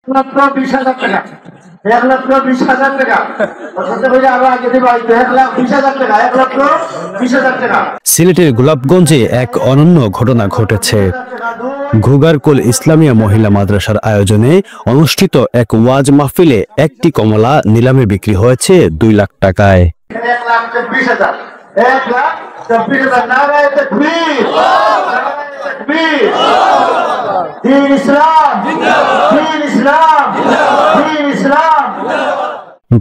মাত্র 20,000 টাকা, 1,20,000 টাকা। আরো আগে দিব 1,20,000 টাকা, 1,20,000 টাকা। সিলেটের গোলাপগঞ্জে এক অনন্য ঘটনা ঘটেছে। ঘুগারকুল ইসলামিয়া মহিলা মাদ্রাসার আয়োজনে অনুষ্ঠিত এক ওয়াজ মাহফিলে একটি কমলা নিলামে বিক্রি হয়েছে 2 লাখ টাকায়। 1,20,000, 1,20,000। নারায়ে তাকবীর, নারায়ে তাকবীর। দ্বীন ইসলাম, দ্বীন ইসলাম, দ্বীন ইসলাম।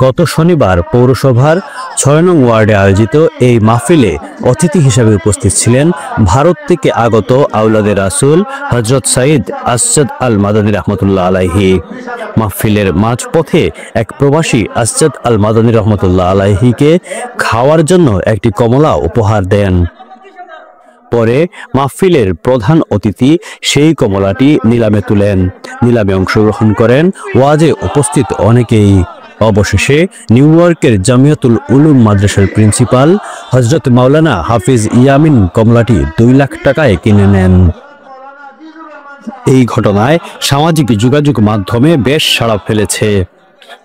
গত শনিবার পৌরসভার 6 নং ওয়ার্ডে আয়োজিত এই মাহফিলে অতিথি হিসেবে উপস্থিত ছিলেন ভারত থেকে আগত আওলাদে রাসূল হযরত সাইদ আসজাদ আল মাদানী রহমতুল্লাহ আলাইহি। মাহফিলের মাঝপথে এক প্রবাসী আসজাদ আল মাদানী রহমতুল্লাহ আলাইহিকে খাওয়ার জন্য একটি কমলা উপহার দেন। পরে মাহফিলের প্রধান অতিথি সেই কমলাটি নিলামে তুলেন। নিলামে অংশগ্রহণ করেন ওয়াজে উপস্থিত অনেকেই। অবশেষে নিউ ইয়র্কের জামিয়াতুল উলুম মাদ্রাসার প্রিন্সিপাল হযরত মাওলানা হাফিজ ইয়ামিন কমলাটি 2 লাখ টাকায় কিনে নেন। এই ঘটনায় সামাজিক যোগাযোগ মাধ্যমে বেশ সাড়া ফেলেছে।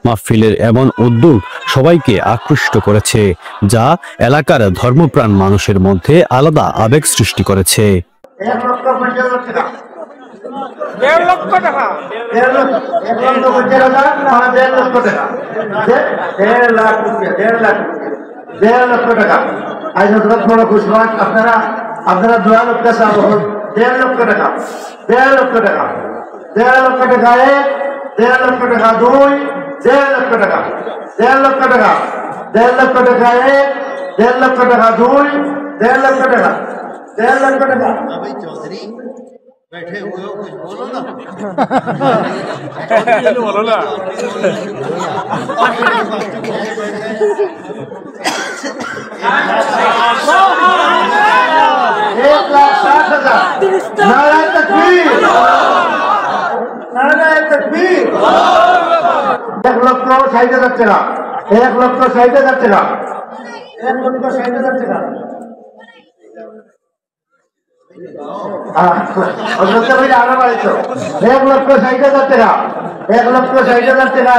মাহফিলের এমন উদ্যোগ সবাইকে আকৃষ্ট করেছে, যা এলাকার ধর্মপ্রাণ মানুষের মধ্যে আলাদা আবেগ সৃষ্টি করেছে। 1,50,000 টাকা, 1,50,000 টাকা, 1,50,000 টাকা, 1,50,000 টাকা, 1,50,000 টাকা, 1,50,000 টাকা। আজ যত বড় খুশবাত আপনারা দোয়া করতে চাও। 1,50,000 টাকা, 1,50,000 টাকা, 1,50,000 টাকা, 1,50,000 টাকা, 2, 1,50,000 টাকা, 1,50,000 টাকা, 1,50,000 টাকা, 1,50,000 টাকা, 2, 1,50,000 টাকা, 1,50,000 টাকা। भाई चौधरी बैठे हुए हो, कुछ बोलो ना। बोलो ना। 1,60,000। नाराये तकबीर, नाराये तकबीर। 1,60,000 টাকা, 1,60,000 টাকা, 1,60,000 টাকা। আরো বাড়িত 1,60,000 টাকা, 1,60,000 টাকা।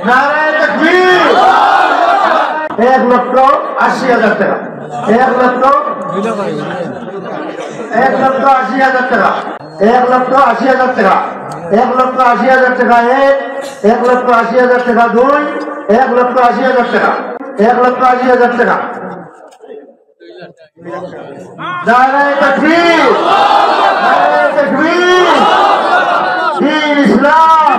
নারায়ে তাকবীর। 1,80,000 টাকা, 1,80,000 টাকা, 1,80,000 টাকা, 1,80,000 টাকা, 1,80,000 টাকা, 2, 1,80,000 টাকা, 1,80,000 টাকা। নারায়ে তাকবীর, নারায়ে তাকবীর। দ্বীন ইসলাম।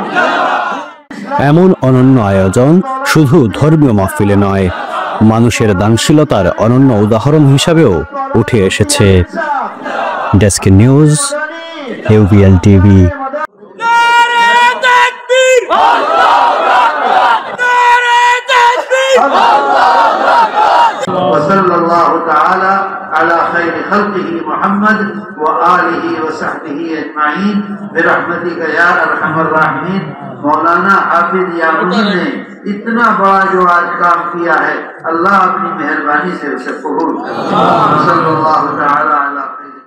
এমন অনন্য আয়োজন শুধু ধর্মীয় মাহফিলে নয়, মানুষের দানশীলতার অনন্য উদাহরণ হিসাবেও উঠে এসেছে। Desk news, UBL TV. नारे तकबीर, नारे तकबीर। वसल्लल्लाहु ताला अला खैर खल्किही मुहम्मद व आलिही व सहबिही अजमाइन बिरहमतिका या अरहमर राहिमीन। मौलाना हाफिज यामीन ने इतना बड़ा जो आज काम किया है, अल्लाह अपनी मेहरबानी से उसे कबूल करे। सल्लल्लाहु ताला